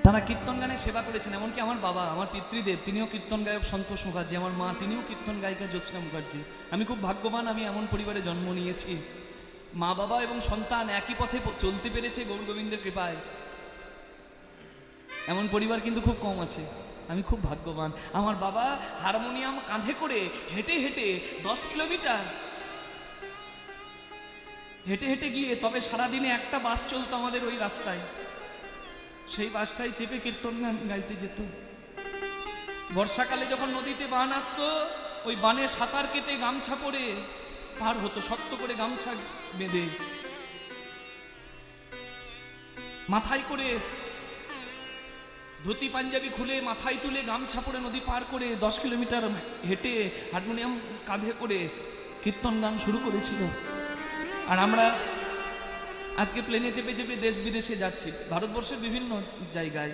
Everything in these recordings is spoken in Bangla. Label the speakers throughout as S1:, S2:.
S1: তারা কীর্তন গানে সেবা করেছেন। এমনকি আমার বাবা, আমার পিতৃদেব, তিনিও কীর্তন গায়ক সন্তোষ মুখার্জি। আমার মা, তিনিও কীর্তন গায়িকা জ্যোৎস্না মুখার্জি। আমি খুব ভাগ্যবান, আমি এমন পরিবারে জন্ম নিয়েছি। মা বাবা এবং সন্তান একই পথে চলতে পেরেছে গৌর গোবিন্দের কৃপায়। এমন পরিবার কিন্তু খুব কম আছে। আমি খুব ভাগ্যবান। আমার বাবা হারমোনিয়াম কাঁধে করে হেঁটে হেঁটে 10 কিলোমিটার হেঁটে হেঁটে গিয়ে, তবে সারাদিনে একটা বাস চলতো আমাদের ওই রাস্তায়, সেই বাসটাই চেপে কীর্তন গান গাইতে যেত। বর্ষাকালে যখন নদীতে বান আসতো, ওই বানে সাঁতার কেটে গামছা পরে পার হতো, শক্ত করে গামছা বেঁধে, মাথায় করে ধুতি পাঞ্জাবি খুলে মাথায় তুলে গামছা পরে নদী পার করে 10 কিলোমিটার হেঁটে হারমোনিয়াম কাঁধে করে কীর্তন গান শুরু করেছিল। আর আমরা আজকে প্লেনে চেপে চেপে দেশ বিদেশে যাচ্ছি, ভারতবর্ষের বিভিন্ন জায়গায়।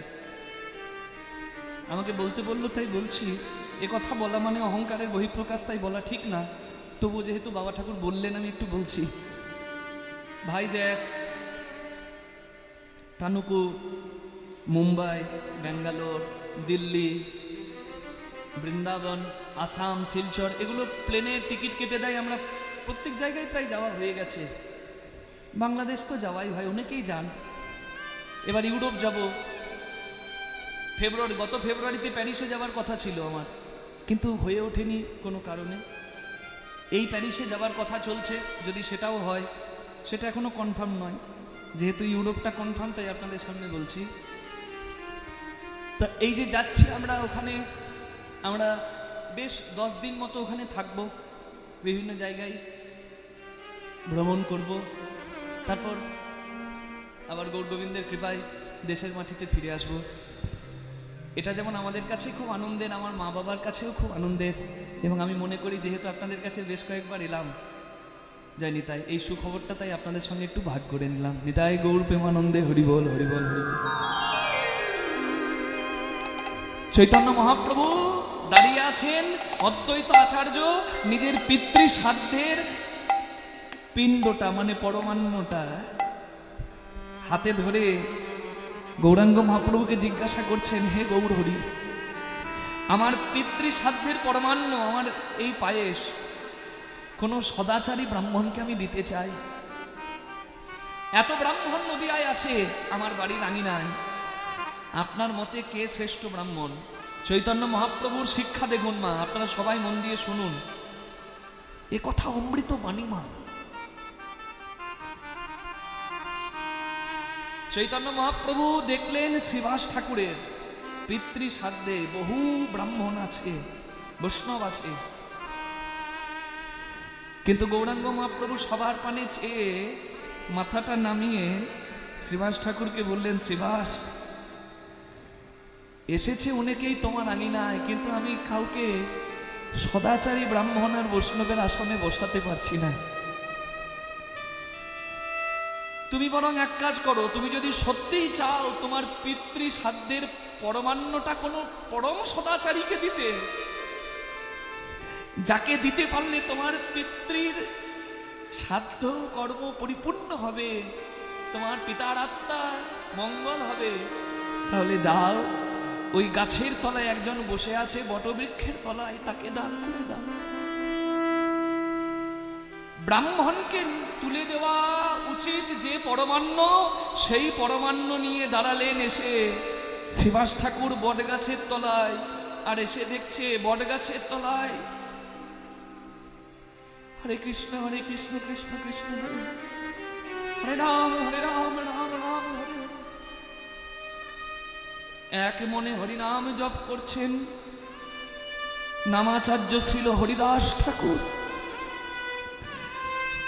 S1: আমাকে বলতে বললো তাই বলছি। এ কথা বলা মানে অহংকারের বহিঃপ্রকাশ, তাই বলা ঠিক না। তবু যেহেতু বাবা ঠাকুর বললেন, আমি একটু বলছি। ভাই জ্যাক, তানুকু, মুম্বাই, ব্যাঙ্গালোর, দিল্লি, বৃন্দাবন, আসাম, শিলচর, এগুলো প্লেনের টিকিট কেটে দেয়। আমরা প্রত্যেক জায়গায় প্রায় যাওয়া হয়ে গেছে। বাংলাদেশ তো যাওয়াই হয়, অনেকেই যান। এবার ইউরোপ যাব। গত ফেব্রুয়ারিতে প্যারিসে যাওয়ার কথা ছিল আমার, কিন্তু হয়ে ওঠেনি কোনো কারণে। এই প্যারিসে যাওয়ার কথা চলছে, যদি সেটাও হয়, সেটা এখনো কনফার্ম নয়। যেহেতু ইউরোপটা কনফার্ম, তাই আপনাদের সামনে বলছি। তা এই যে যাচ্ছি আমরা ওখানে, আমরা বেশ 10 দিন মতো ওখানে থাকব, বিভিন্ন জায়গায় ভ্রমণ করব, তারপর আবার গৌর গোবিন্দের কৃপায় দেশের মাটিতে ফিরে আসব। এটা যেমন আমাদের কাছে খুব আনন্দের, আমার মা বাবার কাছেও খুব আনন্দের। এবং আমি মনে করি, যেহেতু আপনাদের কাছে বেশ কয়েকবার এলাম, জয় নিতাই, এই সুখবরটা তাই আপনাদের সঙ্গে একটু ভাগ করে নিলাম। নিতাই গৌর প্রেমানন্দে হরিবল হরিবল হরিবল। চৈতন্য মহাপ্রভু দাঁড়িয়ে আছেন, অদ্বৈত আচার্য নিজের পিতৃ সাধ্যের পিণ্ডটা মানে পরমান্নটা হাতে ধরে গৌরাঙ্গ মহাপ্রভুকে জিজ্ঞাসা করছেন, হে গৌর হরি, আমার পিতৃ সাধ্যের পরমান্ন, আমার এই পায়েস কোনো সদাচারী ব্রাহ্মণকে আমি দিতে চাই। এত ব্রাহ্মণ নদিয়ায় আছে আমার বাড়ির আঙিনায়, আপনার মতে কে শ্রেষ্ঠ ব্রাহ্মণ? চৈতন্য মহাপ্রভুর শিক্ষা দেখুন মা, আপনারা সবাই মন দিয়ে শুনুন। এ কথা অমৃত বাণী মা। চৈতন্য মহাপ্রভু দেখলেন শ্রীবাস ঠাকুরের পিতৃ সাধ্যে বহু ব্রাহ্মণ আছে, বৈষ্ণব আছে, কিন্তু গৌরাঙ্গ মহাপ্রভু সবার পানে চেয়ে মাথাটা নামিয়ে শ্রীবাস ঠাকুরকে বললেন, শ্রীবাস, এসেছে অনেকেই তোমার আঙিনায়, কিন্তু আমি কাউকে সদাচারী ব্রাহ্মণ আর বৈষ্ণবের আসনে বসাতে পারছি না। তুমি বরং এক কাজ করো, তুমি যদি সত্যিই চাও তোমার পিতৃ সাধ্যের পরমান্নটা কোনো পরম সদাচারীকে দিতে, যাকে দিতে পারলে তোমার পিতৃর সাধ্য কর্ম পরিপূর্ণ হবে, তোমার পিতার আত্মা মঙ্গল হবে, তাহলে যাও, ওই গাছের তলায় একজন বসে আছে, বটবৃক্ষের তলায়, তাকে দান করে দাও। ব্রাহ্মণকে তুলে দেওয়া উচিত যে পরমান্ন, সেই পরমান্ন নিয়ে দাঁড়ালেন এসে শ্রীবাস ঠাকুর বটগাছের তলায়। আর এসে দেখছে বটগাছের তলায় হরে কৃষ্ণ কৃষ্ণ কৃষ্ণ হরে রাম রাম রাম হরে। এক মনে হরিনাম জপ করছেন নামাচার্য ছিল হরিদাস ঠাকুর।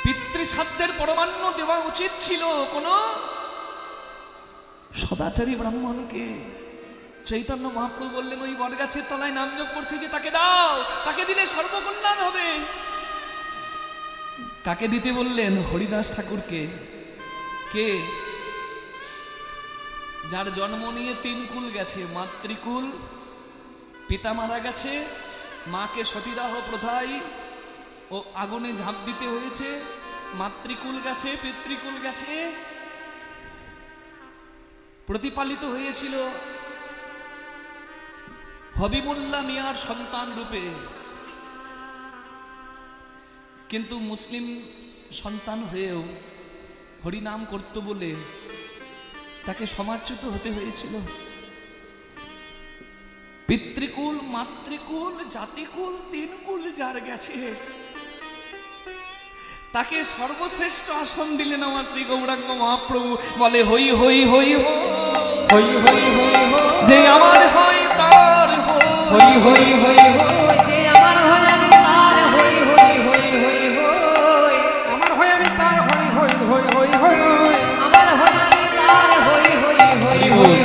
S1: পিতৃসাধ্যের পরমান্ন দেওয়া উচিত ছিল কোন সদাচারী ব্রাহ্মণকে। চৈতন্য মহাপ্রভু বললেন, ওই বটগাছের তলায় নাম জপ করছে যে তাকে দাও, তাকে দিলে সর্বকল্যাণ হবে। কাকে দিতে বললেন? হরিদাস ঠাকুরকে। কে? যার জন্ম নিয়ে 3 কুল গেছে, মাতৃকুল, পিতা মারা গেছে, মাকে সতীদাহ প্রথায় ও আগুনে ঝাঁপ দিতে হয়েছে, মাতৃকুল গেছে, পিতৃকুল গেছে, প্রতিপালিত হয়েছিল হবিবুল্লাহ মিয়ার সন্তান রূপে, কিন্তু মুসলিম সন্তান হয়েও হরিনাম করত বলে তাকে সমাজচ্যুত হতে হয়েছিল। পিতৃকুল, মাতৃকুল, জাতিকুল, তিনকুল যার গেছে, তাকে সর্বশ্রেষ্ঠ আসন দিলেন আমার শ্রী গৌরাঙ্গ মহাপ্রভু। বলে হই হই হই হই হই হই যে আমার হয় তার হই হই হই
S2: যে আমার হয় আমি তার হই হই হই হই হই
S3: আমার হয় আমি তার হই হই হই হই হই হই
S2: আমার হয় আমি তার হই হই হই হই হই।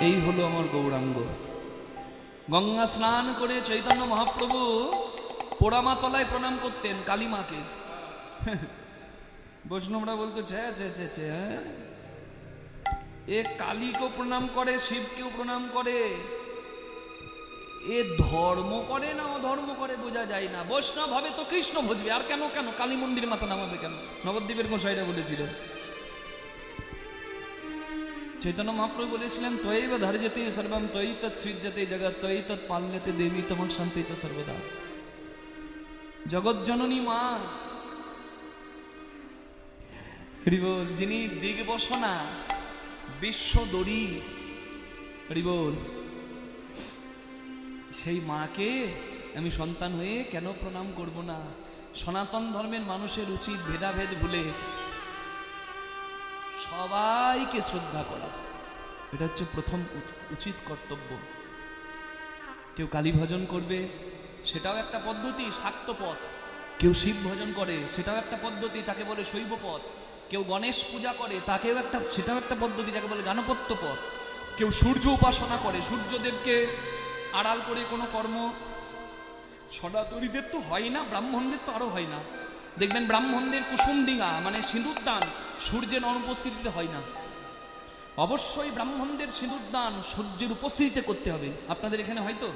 S1: এই হলো আমার গৌরাঙ্গ। গঙ্গা স্নান করে চৈতন্য মহাপ্রভু পোড়ামাতলায় প্রণাম করতেন কালীমাকে। বৈষ্ণবরা বলতো ছে ছে ছে ছে, এ কালীকেও প্রণাম করে, শিবকেও প্রণাম করে, এ ধর্ম করে না অধর্ম করে বোঝা যায় না। বৈষ্ণব হবে তো কৃষ্ণ ভজবে, আর কেন কেন কালী মন্দির মাথা নামাবে কেন? নবদ্বীপের গোসাইরা বলেছিল। চৈতন্য মহাপ্রভু বলেছিলেন ত্বয়ৈব ধার্যতে সর্বম ত্বয়ি তৎ সৃজ্যতে জগৎ ত্বয়ি তৎ পাল্যতে দেবী তমঃ শান্তি চ সর্বদা। জগৎ জননী মা হরিবল, যিনি দিগবসনা বিশ্বদরী, হরিবল, সেই মাকে আমি সন্তান হয়ে কেন প্রণাম করব না? সনাতন ধর্মের মানুষের উচিত ভেদাভেদ ভুলে সবাইকে শ্রদ্ধা করা, এটা হচ্ছে প্রথম উচিত কর্তব্য। কেউ কালী ভজন করবে, সেটাও একটা পদ্ধতি, শাক্ত পথ। কেউ শিব ভজন করে, সেটাও একটা পদ্ধতি, তাকে বলে শৈব পথ। কেউ গণেশ পূজা করে, সেটাও একটা পদ্ধতি, যাকে বলে গানপত্য পথ। কেউ সূর্য উপাসনা করে, সূর্যদেবকে আড়াল করে কোনো কর্ম সনাতনীদের তো হয় না, ব্রাহ্মণদের তো আরো হয় না। দেখবেন ব্রাহ্মণদের কুসুমডিঙা মানে সিঁদুরদান সূর্যের অনুপস্থিতিতে হয় না। অবশ্যই ব্রাহ্মণদের সিঁদুরদান সূর্যের উপস্থিতিতে করতে হবে। আপনাদের এখানে হয়তো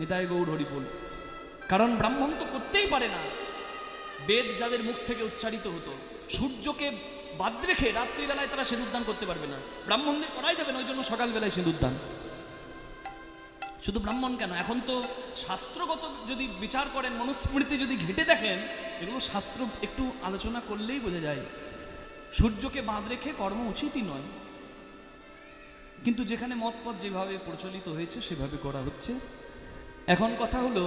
S1: নিতাই গৌর হরিবোল, কারণ ব্রাহ্মণ তো করতেই পারে না। বেদ যাদের মুখ থেকে উচ্চারিত হতো, সূর্যকে বাদ রেখে রাত্রিবেলায় তারা সিঁদুরদান করতে পারবে না। ব্রাহ্মণদের করাই যাবে না, ওই জন্য সকালবেলায় সিঁদুরদান। শুধু ব্রাহ্মণ কেন, এখন তো শাস্ত্রগত যদি বিচার করেন, মনুস্মৃতি যদি ঘেটে দেখেন, এগুলো শাস্ত্র একটু আলোচনা করলেই বোঝা যায় সূর্যকে বাদ রেখে কর্ম উচিতই নয়। কিন্তু যেখানে মতপথ যেভাবে প্রচলিত হয়েছে সেভাবে করা হচ্ছে। এখন কথা হলো,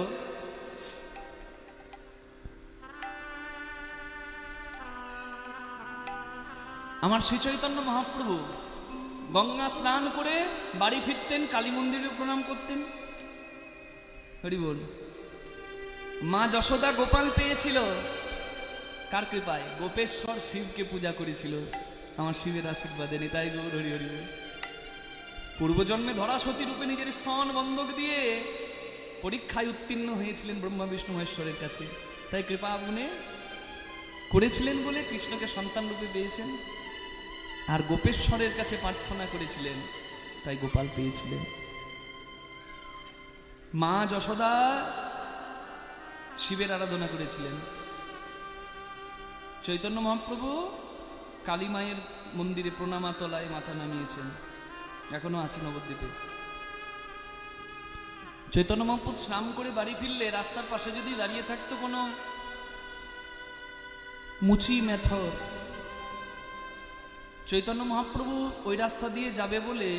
S1: আমার শ্রী চৈতন্য মহাপ্রভু গঙ্গা স্নান করে বাড়ি ফিরতেন, কালী মন্দিরে প্রণাম করতেন। হরি বল। মা যশোদা গোপাল পেয়েছিল কার কৃপায়? গোপেশ্বর শিবকে পূজা করেছিল। আমার শিবের আশীর্বাদে নিতাই গৌর হরি হরি বল। পূর্বজন্মে ধরা সতী রূপে নিজের স্তন বন্ধক দিয়ে পরীক্ষায় উত্তীর্ণ হয়েছিলেন ব্রহ্মা বিষ্ণু মহেশ্বরের কাছে, তাই কৃপা গুণে করেছিলেন বলে কৃষ্ণকে সন্তান রূপে পেয়েছেন। আর গোপেশ্বরের কাছে প্রার্থনা করেছিলেন, তাই গোপাল পেয়েছিলেন। মা যশোদা শিবের আরাধনা করেছিলেন। চৈতন্য মহাপ্রভু কালী মায়ের মন্দিরে প্রণামাতলায় মাথা নামিয়েছেন, এখনো আছে নবদ্বীপে। চৈতন্য মহাপ্রভু স্নান করে বাড়ি ফিরলে রাস্তার পাশে যদি দাঁড়িয়ে থাকতো কোনো মুচি মেথর, চৈতন্য মহাপ্রভু ওই রাস্তা দিয়ে যাবে বলে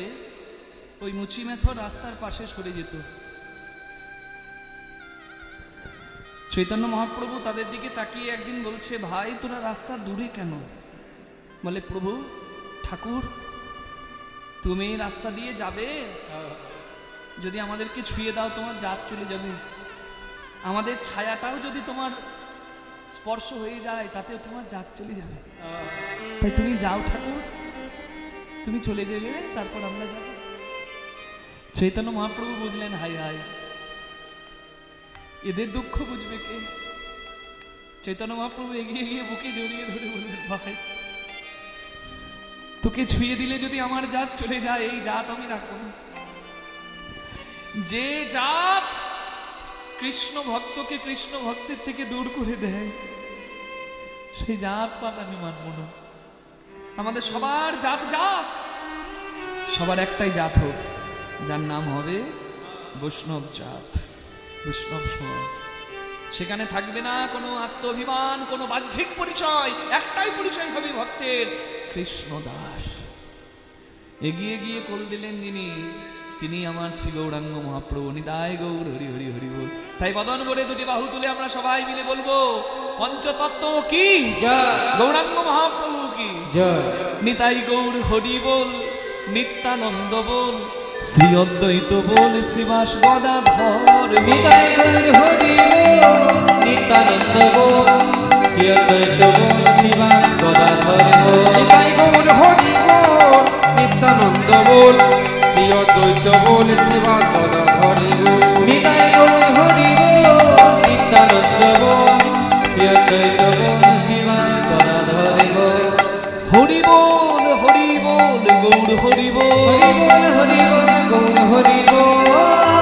S1: ওই মুচি মেথর রাস্তার পাশে সরে যেত। চৈতন্য মহাপ্রভু তাদের দিকে তাকিয়ে একদিন বলছে, ভাই তোরা রাস্তা দূরে কেন? বলে, প্রভু ঠাকুর তুমি রাস্তা দিয়ে যাবে, যদি আমাদেরকে ছুঁয়ে দাও তোমার জাত চলে যাবে, আমাদের ছায়াটাও যদি তোমার স্পর্শ হয়ে যায় তাতেও তোমার জাত চলে যাবে, তাই তুমি যাও ঠাকুর, তুমি চলে গেলে তারপর আমরা যাব। চৈতন্য মহাপ্রভু বুঝলেন, হাই হাই এদের দুঃখ বুঝবে কে? চৈতন্য মহাপ্রভু এগিয়ে গিয়ে বুকে জড়িয়ে ধরে বললেন, ভাই তোকে ছুঁয়ে দিলে যদি আমার জাত চলে যায়, এই জাত আমি রাখবো না। যে জাত কৃষ্ণ ভক্তকে কৃষ্ণ ভক্তের থেকে দূর করে দেয়, সেই জাত পাত আমি মানব না। আমাদের সবার জাত যাক, সবার একটাই জাত হোক, যার নাম হবে বৈষ্ণব জাত, বৈষ্ণব সমাজ। সেখানে থাকবে না কোনো আত্মাভিমান, কোনো বাহ্যিক পরিচয়, একটাই পরিচয় হবে ভক্তের, কৃষ্ণ দাস। এগিয়ে গিয়ে কোল দিলেন তিনি আমার শ্রী গৌরাঙ্গ মহাপ্রভু, নিতাই গৌর হরি হরি হরি বল। তাই বদন করে দুটি বাহু তুলে আমরা সবাই মিলে বলবো, পঞ্চতত্ত্ব কি
S2: জয়,
S1: গৌরাঙ্গ মহাপ্রভু কি
S2: জয়।
S1: নিতাই গৌর হরি বল, নিত্যানন্দ বল, শ্রী অদ্বৈত বল, শ্রীবাস গদাধর
S2: নিতাই গৌর হরি বল, নিত্যানন্দ বল, শ্রী অদ্বৈত বল, শ্রীবাস গদাধর বল।
S3: নিতাই গৌর হরি বল, নিত্যানন্দ বল, শ্রী অদ্বৈত বল, শ্রীবাস গদাধর বল।
S2: নিতাই গৌর হরি বল, নিত্যানন্দ বল, শ্রী অদ্বৈত বল, শ্রীবাস গদাধর বল।
S1: হরি বল, হরি বল, গৌর হরি বল,
S2: হরি বল, হরি বল, গৌর হরি বল।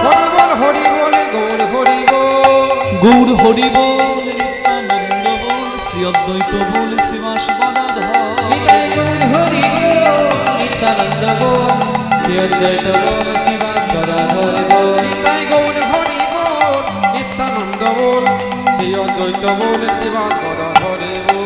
S3: হরি বল, হরি বল, গৌর হরি বল।
S1: গৌর হরি বল, নিত্যানন্দ বল, শ্রী অদ্বৈত বল, শ্রীবাস গদাধর।
S2: নিতাই গৌর হরি বল, নিত্যানন্দ বল, শ্রী অদ্বৈত বল, শ্রীবাস গদাধর বল।
S3: নিতাই গৌর হরি বল, নিত্যানন্দ বল, শ্রী অদ্বৈত বল, শ্রীবাস গদাধর বল।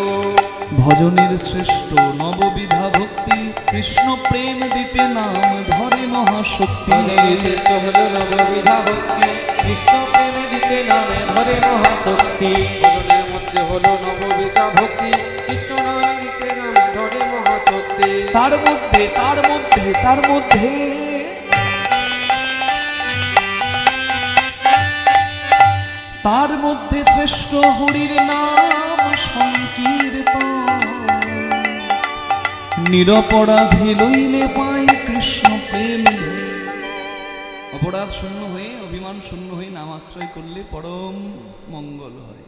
S1: ভজনের শ্রেষ্ঠ নববিধা ভক্তি, কৃষ্ণ প্রেম দিতে নাম ধরে মহাশক্তি।
S2: ভজনের শ্রেষ্ঠ হলো নববিধা ভক্তি, কৃষ্ণ প্রেমে দিতে নামে ধরে মহাশক্তি।
S3: ভজনের মধ্যে হলো নববিধা ভক্তি, কৃষ্ণ নামে দিতে নামে ধরে মহাশক্তি।
S1: তার মধ্যে তার মধ্যে তার মধ্যে তার মধ্যে শ্রেষ্ঠ হরির নাম সংকীর্তন। নিরপরাধে লইলে পাই কৃষ্ণ প্রেম। অপরাধ শূন্য হয়ে, অভিমান শূন্য হয়ে নাম আশ্রয় করলে পরম মঙ্গল হয়।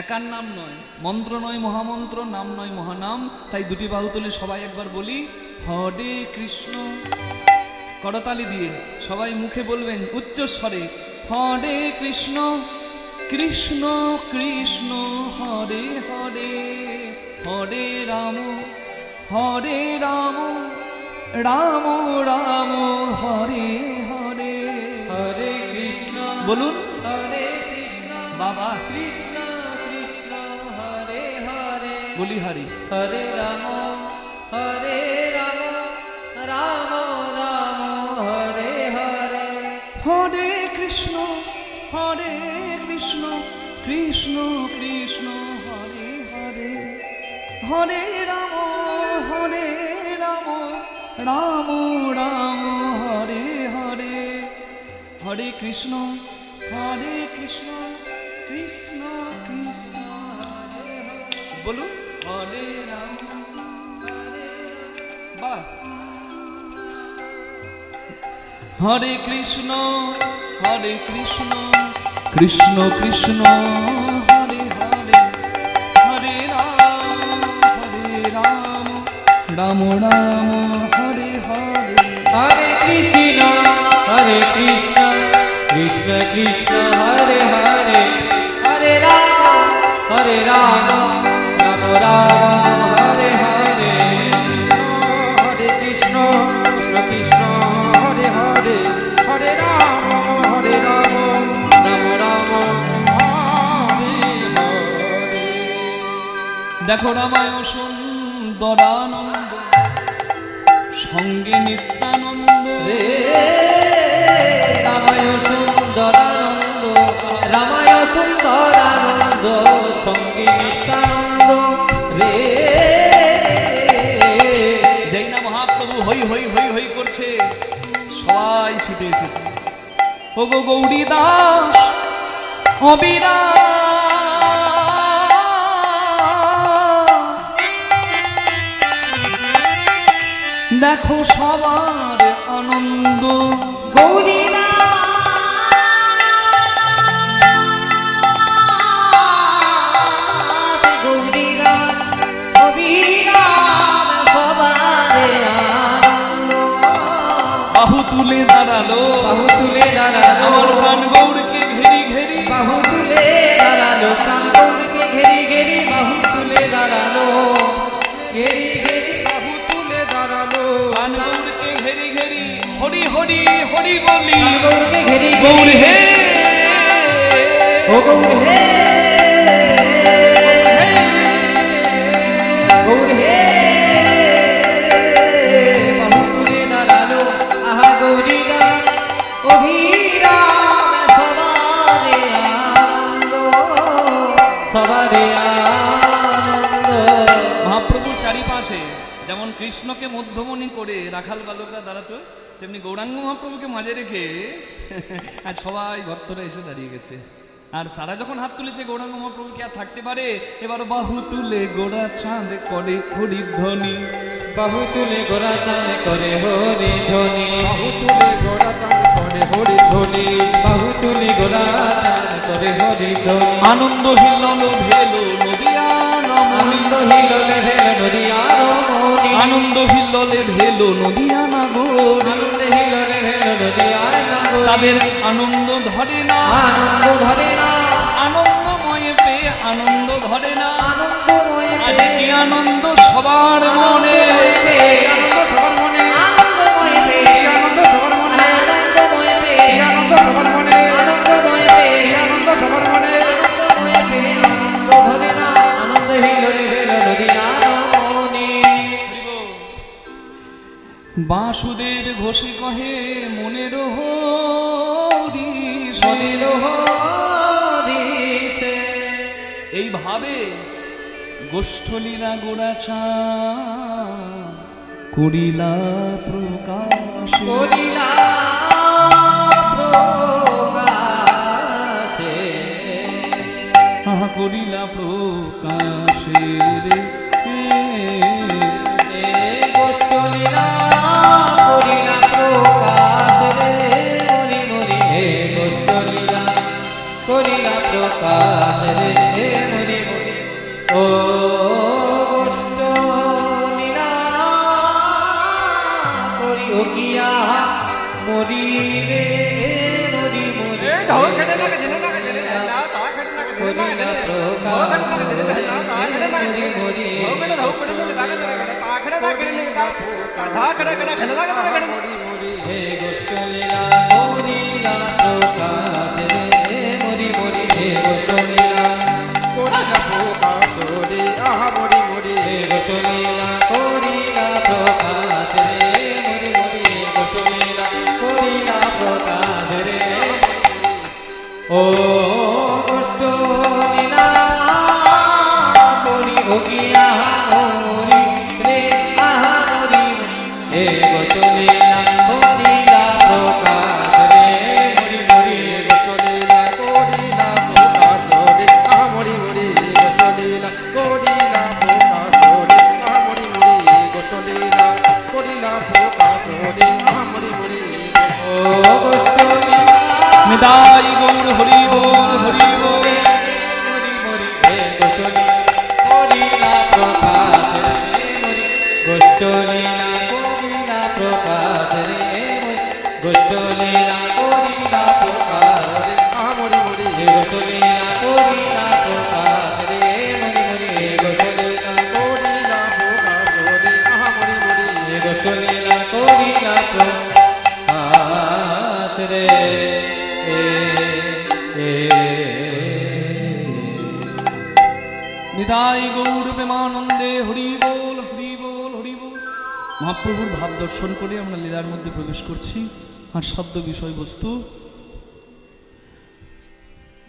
S1: একার নাম নয়, মন্ত্র নয় মহামন্ত্র, নাম নয় মহানাম। তাই দুটি বাহু তুলে সবাই একবার বলি, হরে কৃষ্ণ। করতালি দিয়ে সবাই মুখে বলবেন উচ্চ স্বরে, হরে কৃষ্ণ কৃষ্ণ কৃষ্ণ হরে হরে, হরে রাম হরে রাম রাম রাম হরে হরে।
S2: হরে কৃষ্ণ
S1: বলুন
S2: হরে কৃষ্ণ
S1: বাবা,
S2: কৃষ্ণ কৃষ্ণ হরে হরে।
S1: বলি হরি।
S2: হরে রাম রাম রাম হরে হরে।
S1: হরে কৃষ্ণ কৃষ্ণ কৃষ্ণ কৃষ্ণ হরে হরে, হরে রাম রাম রাম হরে হরে। হরে কৃষ্ণ কৃষ্ণ কৃষ্ণ হরে হরে। বলুন হরে রাম বাহ। হরে কৃষ্ণ কৃষ্ণ কৃষ্ণ হরে হরে, হরে রাম রাম রাম হরে হরে।
S2: হরে কৃষ্ণ কৃষ্ণ কৃষ্ণ হরে হরে, হরে রাম রাম রাম হরে হরে।
S3: হরে কৃষ্ণ কৃষ্ণ কৃষ্ণ হরে হরে, হরে রাম
S2: রাম রাম
S3: হরে হরে।
S1: দেখো রামায় সুন্দরানন্দ, সঙ্গে নিত্যানন্দ
S2: রে। রামায় সুন্দরানন্দ, রামায় সুন্দরানন্দ, সঙ্গে নিত্যানন্দ রে।
S1: যেই না মহাপ্রভু হই হই হই হই করছে, সবাই ছুটে এসেছে। ও গো গৌরী দাস অবিরা, দেখো সবার আনন্দ।
S2: গৌরী
S1: বাহু তুলে দাঁড়ালো,
S2: বাহু তুলে দাঁড়ালো,
S1: আমার প্রাণ গৌরকে ঘেরি ঘেরি।
S2: বাহু তুলে দাঁড়ালো, প্রাণ গৌরকে ঘেরি ঘেরি। বাহু তুলে দাঁড়ালো, ঘেরি ঘেরি।
S3: বাহু তুলে দাঁড়ালো,
S1: প্রাণ গৌরকে ঘেরি ঘেরি। হরি হরি হরি বলি
S2: গৌরকে ঘেরি
S1: গৌর হে
S2: ও গৌর হে গৌর হে বাহু তুলে দাঁড়ালো আহা গৌরীরা অভিরাম সবারে আনন্দ সবারে আনন্দ।
S1: মহাপ্রভুর চারিপাশে যেমন কৃষ্ণকে মধ্যমণি করে রাখাল বালকরা দাঁড়াতো, তেমনি গৌরাঙ্গ মহাপ্রভুকে মাঝে রেখে আর সবাই ভক্তরা এসে দাঁড়িয়ে গেছে। আর তারা যখন হাত তুলেছে গৌরাঙ্গ মহাপ্রভু কি আর থাকতে পারে? এবার বাহু তুলে গোড়া চাঁদ করে হরিধ্বনি,
S2: বাহু তুলে গোরা চাঁদ করে হরি ধ্বনি,
S3: বাহু তুলে গোড়া চাঁদ করে হরি ধ্বনি,
S2: বাহু তুলে গোরা চাঁদ করে হরি ধ্বনি।
S1: আনন্দ হিল্লল ভেলো নদিয়া রমণী,
S2: আনন্দ হিললে ভেল নদী আরো মনি,
S1: আনন্দ হিল্ললে ভেলো নদিয়া নাগর,
S2: আনন্দ হিললে ভেল নদী আর নাগর।
S1: তাদের আনন্দ ধরে না,
S2: আনন্দ ধরে না,
S1: আনন্দময় পেয়ে আনন্দ ধরে না।
S2: আনন্দময়
S1: আজ
S2: পেয়ে,
S1: কি আনন্দ সবার মনে,
S2: আনন্দময় পেয়ে,
S3: এই আনন্দ সবার মনে,
S2: আনন্দময় পেয়ে,
S3: এই আনন্দ সবার মনে,
S2: আনন্দময় পেয়ে,
S3: এই আনন্দ সবার মনে,
S2: আনন্দময় পেয়ে,
S3: এই আনন্দ সবার মনে।
S2: আনন্দময় পেয়ে, আনন্দ ধরে না, আনন্দ হিললে ভেল নদী আরো মনি।
S1: বাসুদেব ঘোষে কহে মনের হরি
S2: মনির হরিষে,
S1: এইভাবে গোষ্ঠলীলা গোড়াছা করিলা প্রকাশ,
S2: করিলা প্রকাশে,
S1: করিলা প্রকাশে রে।
S2: এ গোষ্ঠলীলা করিলা প্রকাশে রে, মরি মরি হে গোষ্ঠলীলা করিলা প্রকাশে রে, মরি মরি ও গোষ্ঠলীলা করি ও কিয়া মরি রে, মরি মরি
S3: এই ঢৌ খেটে না খেটে না খেটে না তা খেটে না খেটে না খেটে না ঢৌ খেটে না খেটে না তা খেটে না খেটে না ঢৌ খেটে ঢৌ খেটে না তা খেটে না তা খেটে না খেটে না তা খেটে না খেটে না খেটে না
S2: হে গোষ্ঠলীলা করিলা প্রকাশে রে, মরি মরি হে গোষ্ঠলীলা,
S3: করিলা প্রকাশ রে আহা মরি মরি
S2: হে গোষ্ঠলীলা করিলা প্রকাশে রে, মরি মরি হে গোষ্ঠলীলা করিলা প্রকাশে রে। ও গোষ্ঠলীলা করি ও কি আহা মরি রে, আহা মরি হে গোষ্ঠলীলা করিলা প্রকাশে রে, মরি মরি হে
S3: গোষ্ঠলীলা করিলা প্রকাশ রে আহা মরি মরি গোষ্ঠলীলা করিলা প্রকাশ রে আহা মরি মরি গোষ্ঠলীলা করিলা প্রকাশ রে আহা মরি মরি।
S2: ও গোষ্ঠলীলা
S1: নিতাই গৌর হরি বল হরি বল।
S2: মরি মরি হে গোষ্ঠলীলা করিলা প্রকাশে রে, মরি গোষ্ঠলীলা করিলা প্রকাশে রে, মরি গোষ্ঠলীলা করিলা প্রকাশে রে,
S3: আহা মরি মরি
S2: হে গোষ্ঠলীলা করিলা প্রকাশে রে, মরি মরি হে গোষ্ঠলীলা
S3: করিলা প্রকাশ রে আহা মরি মরি।
S2: হে গোষ্ঠলীলা করিলা প্রকাশে রে।
S1: নিতাই গৌর প্রেমানন্দে হরি বল হরি বল হরি বল। মহাপ্রভুর ভাব দর্শন করে আমরা লীলার মধ্যে প্রবেশ করছি। আর শব্দ বিষয়বস্তু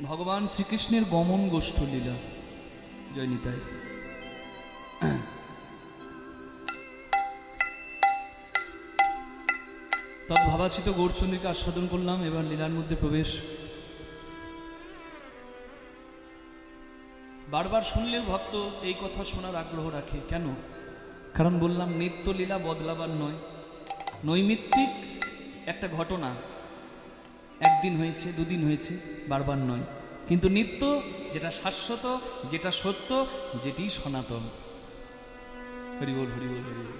S1: ভগবান শ্রীকৃষ্ণের গমন গোষ্ঠ লীলা। জয় নিতাই। তদ্ভাবাচিত গৌরচন্দ্রীকে আস্বাদন করলাম। এবার লীলার মধ্যে প্রবেশ। বারবার শুনলেও ভক্ত এই কথা শোনার আগ্রহ রাখে। কেন? কারণ বললাম নিত্য লীলা বদলাবার নয়, নৈমিত্তিক একটা ঘটনা, একদিন হয়েছে দুদিন হয়েছে, বারবার নয়। কিন্তু নিত্য, যেটা শাশ্বত, যেটা সত্য, যেটি সনাতন। হরি বল হরি বল হরি বল।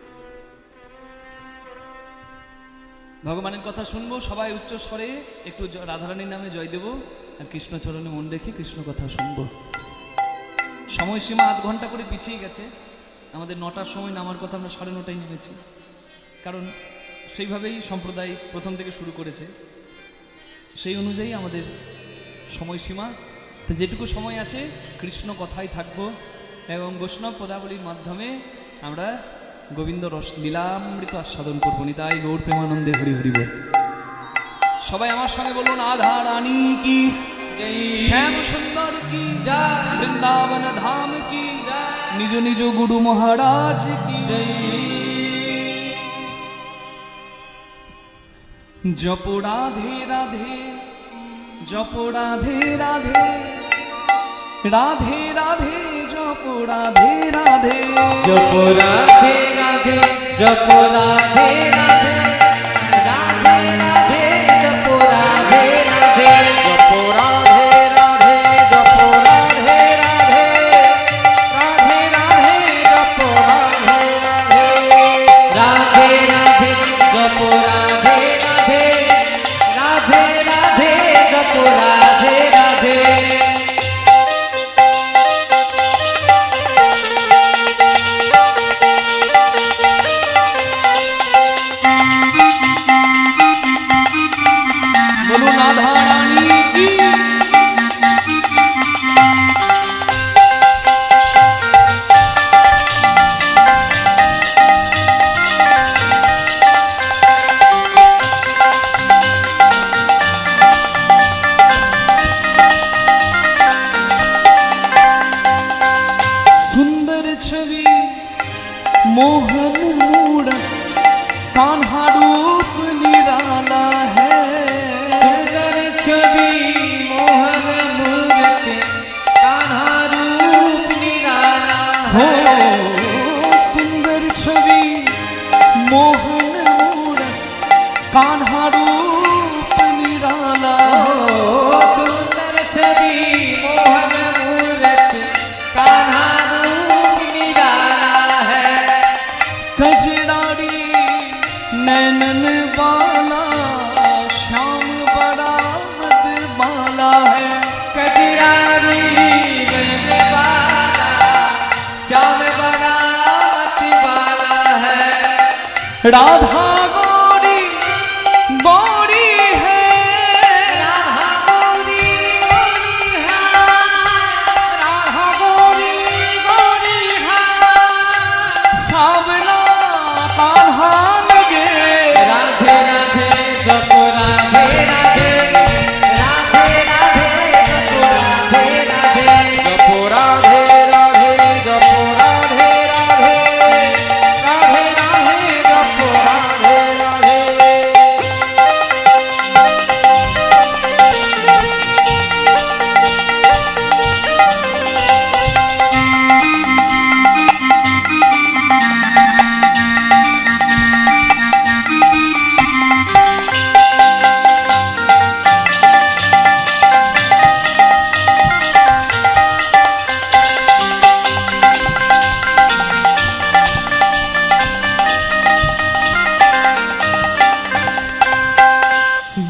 S1: ভগবানের কথা শুনবো সবাই উচ্চ স্বরে, একটু রাধারানীর নামে জয় দেব আর কৃষ্ণচরণে মন রেখে কৃষ্ণ কথা শুনবো। সময়সীমা আধ ঘন্টা করে পিছিয়ে গেছে। আমাদের 9টার সময় নামার কথা, আমরা 9:30টায় নেমেছি। কারণ সেইভাবেই সম্প্রদায় প্রথম থেকে শুরু করেছে, সেই অনুযায়ী আমাদের সময়সীমা। তো যেটুকু সময় আছে কৃষ্ণ কথায় থাকবো এবং বৈষ্ণব পদাবলীর মাধ্যমে আমরা গোবিন্দ রস লীলামৃত আস্বাদন করবো। নিতাই গৌর প্রেমানন্দে হরি হরি বল। সবাই আমার সঙ্গে বলুন, আধা রানী কি
S2: জয়
S1: শ্যাম সুন্দর কি
S2: জয়
S1: বৃন্দাবন ধাম কি নিজ নিজ গুরু মহারাজ কি জপ রাধে রাধে, জপ রাধে রাধে, রাধে রাধে জপ রাধে রাধে,
S2: জপ রাধে রাধে, জপ রাধে রাধে, রাধে রাধে জপ রাধে রাধে,
S3: জপ রাধে রাধে, জপ রাধে রাধে, রাধে রাধে জপ রাধে রাধে,
S2: রাধে রাধে জপ রাধে রাধে, রাধে রাধে জপ রাধে রাধে।
S1: বলুন আধা রানী কি सुंदर छवि मोहन मूरत कान्हा रूप निराला है,
S2: सुंदर छवि मोहन मूरत कान्हा रूप निराला
S1: हो
S2: है।
S1: सुंदर छवि मोहन मूरत कान्हा रूप निराला
S2: ओ सुंदर छवि मोहन मूरत कान्हा रूप निराला है।
S1: कजरारी नैनन वाला श्याम बड़ा मदबाला है,
S2: कजरारी नयन वाला श्याम बड़ा मत वाला है।
S1: राधा गौरी गौरी है,
S2: राधा गौरी गौरी है,
S3: राधा गौरी गौरी है,
S1: सावला कान्हा लगे,
S2: राधे राधे जप राधे राधे, राधे राधे जप राधे राधे।
S3: जप राधे राधे, जप राधे राधे, राधे राधे जप राधे राधे।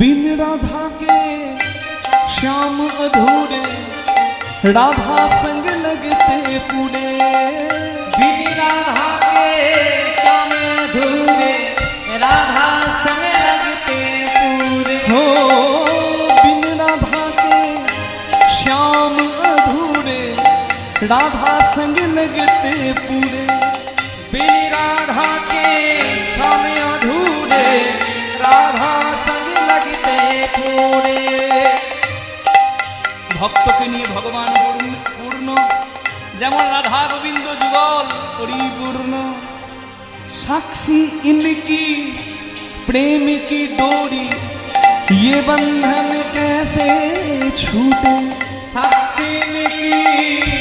S1: बिन राधा के श्याम अधूरे, राधा संग लगते पूरे,
S2: बिन राधा के श्याम अधूरे, राधा संग लगते पूरे।
S1: हो बिन राधा के श्याम अधूरे, राधा संग लगते पूरे,
S3: बिन राधा के श्याम अधूरे, राधा संग लगते पूरे।
S1: ভক্তকে নিয়ে ভগবান পূর্ণ, যেমন রাধা গোবিন্দ যুগল পরিপূর্ণ। साक्षी इनकी प्रेम की डोरी, ये बंधन कैसे छूटे,
S2: साक्षी की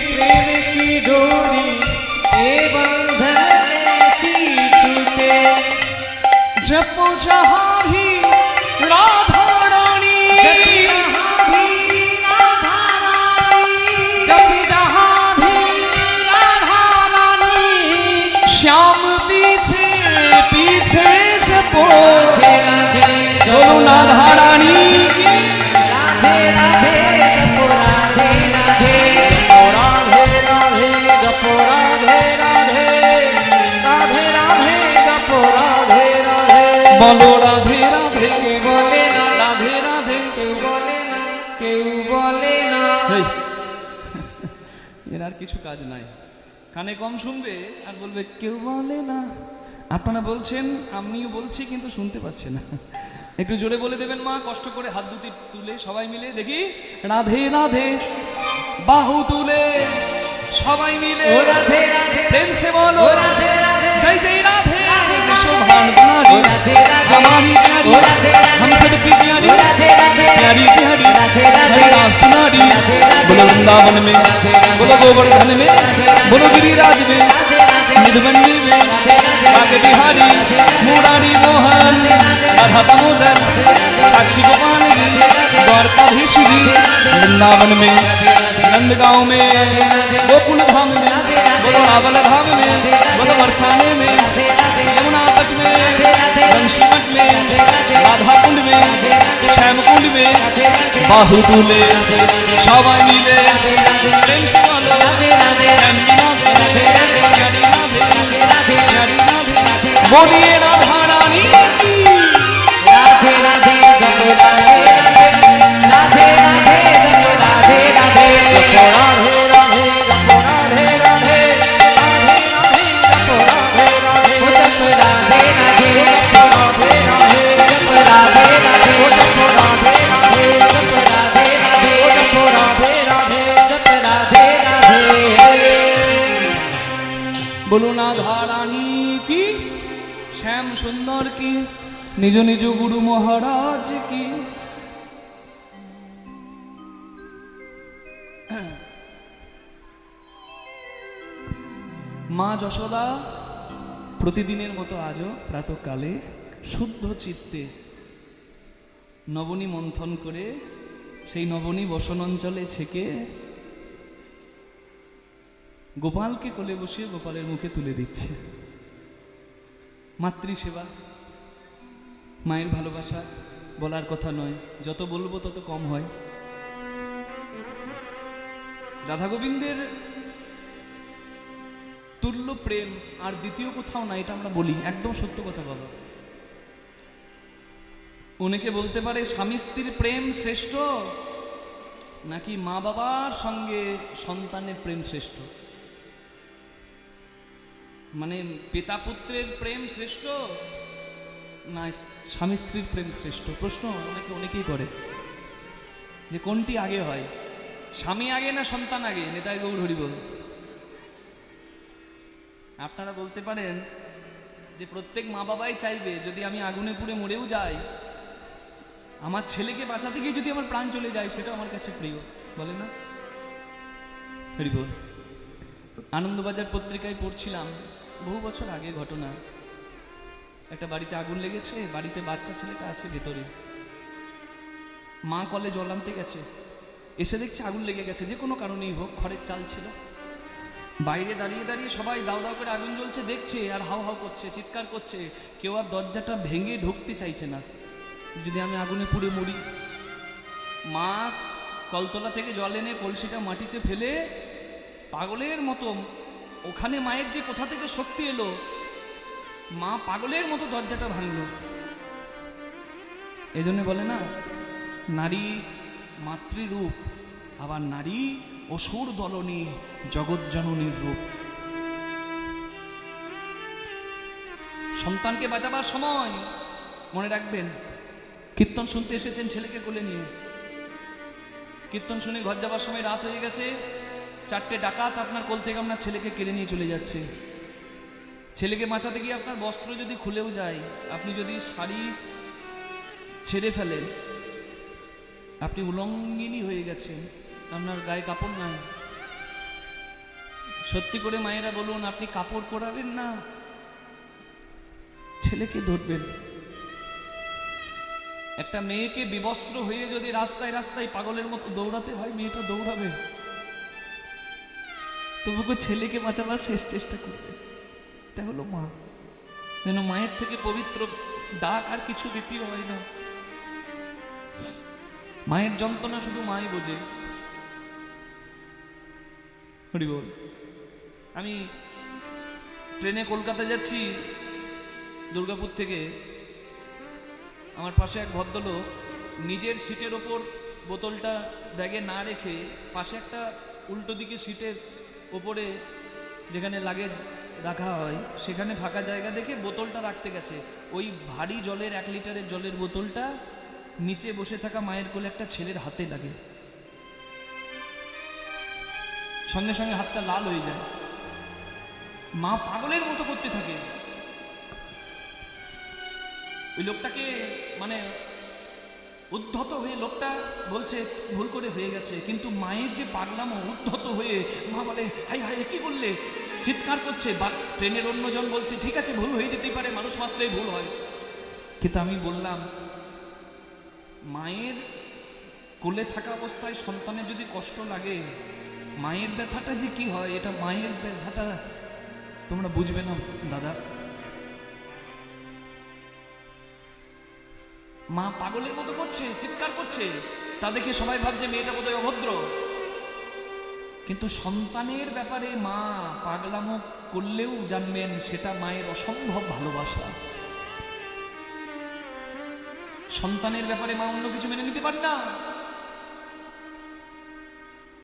S2: प्रेम की डोरी, ये बंधन ऐसी छूटे।
S1: जपो जहाँ भी राधा रानी,
S3: जब जहाँ भी राधा रानी,
S1: श्याम पीछे पीछे जपो,
S2: राधे राधे
S1: बोलो राधा रानी की।
S2: राधे राधे जपो राधे राधे,
S3: राधे राधे जप राधे राधे, राधे राधे जप राधे राधे।
S1: बोलो আর কিছু কাজ নাই, কানে কম শুনবে আর বলবে কেউ বলে না। আপনারা বলছেন, আমিও বলছি, কিন্তু শুনতে পাচ্ছে না। একটু জোরে বলে দেবেন মা, কষ্ট করে হাত দুটি তুলে সবাই মিলে দেখি, রাধে রাধে, বাহু তুলে সবাই মিলে
S2: ও রাধে রাধে,
S1: প্রেম সে বলো
S2: ও রাধে রাধে,
S1: जय जय राधे शोभान
S2: ও রাধে রাধে,
S1: हमारी प्यारी
S2: ও राधे राधे,
S1: हम सबकी प्यारी
S2: ও राधे राधे,
S1: प्यारी प्यारी
S2: राधे राधे,
S1: हरिदास नारी
S2: राधे राधे,
S1: बोलो वृंदावन में,
S2: राधे राधे,
S1: बोलो गोवर्धन में,
S2: राधे राधे,
S1: बोलो गिरिराज में,
S2: राधे राधे,
S1: निधुबंदी में,
S2: राधे राधे,
S1: बाके बिहारी मुरारी मोहन राधा दामोदर साक्षी गोपाल जी द्वारकाधीश जी वृंदावन में, नंदगांव में, गोकुल धाम में, बोलो रावल धाम में, बोलो बरसाने में, यमुना तट में, बंशी मठ में, राधा कुंड में, श्याम कुंड में, बाहु तुले सबाई मिले प्रेम से बोलो श्याम की राधे, प्यारी राधे, प्यारी राधे, बोलिए राधा रानी की।
S2: राधे राधे, जप राधे राधे, राधे राधे, जप राधे राधे,
S3: जपो राधे राधे, जपो राधे राधे, राधे राधे, जपो राधे राधे,
S2: ओ जप राधे राधे,
S3: जपो राधे राधे,
S2: जप राधे राधे,
S3: ओ जपो राधे राधे,
S2: जप राधे राधे,
S3: ओ जपो राधे राधे।
S2: जप राधे राधे।
S1: बोलो राधा रानी की, श्याम सुंदर की, निज निज गुरु महाराज की। মা যশোদা প্রতিদিনের মতো আজও প্রাতকালে শুদ্ধ চিত্তে নবনী মন্থন করে সেই নবনী বসন অঞ্চলে ছেকে গোপালকে কোলে বসিয়ে গোপালের মুখে তুলে দিচ্ছে। মাতৃসেবা, মায়ের ভালোবাসা বলার কথা নয়, যত বলবো তত কম হয়। রাধা গোবিন্দের তুল্য প্রেম আর দ্বিতীয় কোথাও না, এটা আমরা বলি, একদম সত্য কথা বাবা। অনেকে বলতে পারে স্বামী স্ত্রীর প্রেম শ্রেষ্ঠ নাকি মা বাবার সঙ্গে সন্তানের প্রেম শ্রেষ্ঠ, মানে পিতা পুত্রের প্রেম শ্রেষ্ঠ না স্বামী স্ত্রীর প্রেম শ্রেষ্ঠ। প্রশ্ন অনেকেই করে যে কোনটি আগে হয়, স্বামী আগে না সন্তান আগে? নেতাই গৌর হরি বল। আপনারা বলতে পারেন যে প্রত্যেক মা বাবাই চাইবে যদি আমি আগুনে পুড়ে মরেও যাই, আমার ছেলেকে বাঁচাতে গিয়ে যদি আমার প্রাণ চলে যায়, সেটা আমার কাছে প্রিয়, বলে না হরি বল। আনন্দবাজার পত্রিকায় পড়ছিলাম বহু বছর আগে ঘটনা, একটা বাড়িতে আগুন লেগেছে, বাড়িতে বাচ্চা ছেলেটা আছে ভেতরে, মা কলে জল আনতে গেছে, এসে দেখছে আগুন লেগে গেছে, যে কোনো কারণেই হোক, খড়ের চাল ছিল। বাইরে দাঁড়িয়ে দাঁড়িয়ে সবাই দাও দাও করে আগুন জ্বলছে দেখছে, আর হাউ হাউ করছে, চিৎকার করছে, কেউ আর দরজাটা ভেঙে ঢুকতে চাইছে না, যদি আমি আগুনে পুড়ে মরি। মা কলতলা থেকে জল এনে কলসিটা মাটিতে ফেলে পাগলের মতো, ওখানে মায়ের যে কোথা থেকে শক্তি এলো, মা পাগলের মতো দরজাটা ভাঙলো। এজন্য বলে না, নারী মাতৃরূপ, আবার নারী অসুর দলনী জগৎজননীর রূপ। সন্তানকে বাঁচাবার সময় মনে রাখবেন, কীর্তন শুনতে এসেছেন ছেলেকে কোলে নিয়ে, কীর্তন শুনে ঘর যাবার সময় রাত হয়ে গেছে, 4টে ডাকাত আপনার কোল থেকে আপনার ছেলেকে কেড়ে নিয়ে চলে যাচ্ছে। ছেলেকে বাঁচাতে গিয়ে আপনার বস্ত্র যদি খুলেও যায়, আপনি যদি শাড়ি ছেড়ে ফেলেন, আপনি উলঙ্গিনী হয়ে গেছেন, আপনার গায়ে কাপড় নাই। সত্যি করে মায়েরা বলুন, আপনি কাপড় পরাবেন না, ছেলেকে ধরবেন। একটা মেয়েকে বিবস্ত্র হয়ে যদি রাস্তায় রাস্তায় পাগলের মতো দৌড়াতে হয়, মেয়েটা দৌড়াবে, তবুও ছেলেকে বাঁচাবার শেষ চেষ্টা করবে। এটা হলো মা। যেন মায়ের থেকে পবিত্র ডাক আর কিছু দ্বিতীয় হয় না। মায়ের যন্ত্রণা শুধু মাই বোঝে। হরি বল। আমি ট্রেনে কলকাতা যাচ্ছি দুর্গাপুর থেকে, আমার পাশে এক ভদ্রলোক নিজের সিটের ওপর বোতলটা ব্যাগে না রেখে পাশে একটা উল্টো দিকে সিটে ওপরে যেখানে লাগেজ রাখা হয় সেখানে ফাঁকা জায়গা দেখে বোতলটা রাখতে গেছে। ওই ভারী জলের 1 লিটারের জলের বোতলটা নিচে বসে থাকা মায়ের কোলে একটা ছেলের হাতে লাগে, সঙ্গে সঙ্গে হাতটা লাল হয়ে যায়। মা পাগলের মতো করতে থাকে। ওই লোকটাকে মানে উদ্ধত হয়ে লোকটা বলছে ভুল করে হয়ে গেছে, কিন্তু মায়ের যে পাগলামো, উদ্ধত হয়ে মা বলে হাই হাই কি করলে, চিৎকার করছে। ট্রেনের অন্যজন বলছে ঠিক আছে ভুল হয়ে যেতেই পারে, মানুষ মাত্রই ভুল হয়। কিন্তু আমি বললাম মায়ের কোলে থাকা অবস্থায় সন্তানের যদি কষ্ট লাগে, মায়ের ব্যথাটা যে কি হয়, এটা মায়ের ব্যথাটা তোমরা বুঝবে না দাদা। মা পাগলের মতো করছে, চিৎকার করছে, তা দেখে সবাই ভাবছে মেয়েটা বোধহয় অভদ্র। কিন্তু সন্তানের ব্যাপারে মা পাগলামো করলেও জানবেন সেটা মায়ের অসম্ভব ভালোবাসা। সন্তানের ব্যাপারে মা অন্য কিছু মেনে নিতে পারে না।